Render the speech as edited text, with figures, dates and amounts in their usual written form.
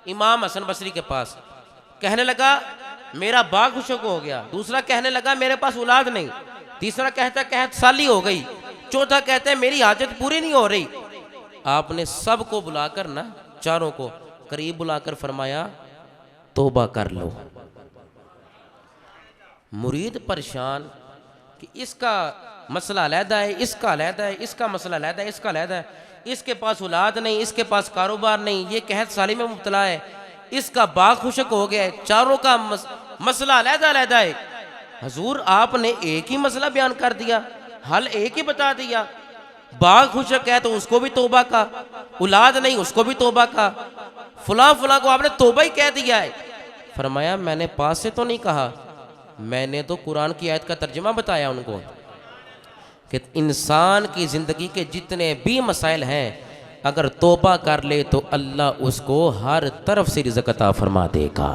امام حسن بصری کے پاس، کہنے لگا میرا باغ خشک ہو گیا، دوسرا کہنے لگا میرے پاس اولاد نہیں، تیسرا کہتا ہے قحط سالی ہو گئی، چوتھا کہتا ہے میری حاجت پوری نہیں ہو رہی۔ آپ نے سب کو بلا کر نا، چاروں کو قریب بلا کر فرمایا توبہ کر لو۔ مرید پریشان کہ اس کا مسئلہ علیحدہ ہے، اس کا علیحدہ ہے، اس کا مسئلہ علیحدہ ہے، اس کا علیحدہ ہے، اس کے پاس اولاد نہیں، اس کے پاس کاروبار نہیں، یہ قحط سالی میں مبتلا ہے، اس کا باغ خشک ہو گیا ہے، چاروں کا مسئلہ علیحدہ علیحدہ ہے۔ حضور آپ نے ایک ہی مسئلہ بیان کر دیا، حل ایک ہی بتا دیا، باغ خشک ہے تو اس کو بھی توبہ کا، اولاد نہیں اس کو بھی توبہ کا، فلاں فلاں کو آپ نے توبہ ہی کہہ دیا ہے۔ فرمایا میں نے پاس سے تو نہیں کہا، میں نے تو قرآن کی آیت کا ترجمہ بتایا ان کو کہ انسان کی زندگی کے جتنے بھی مسائل ہیں اگر توبہ کر لے تو اللہ اس کو ہر طرف سے رزق عطا فرما دے گا۔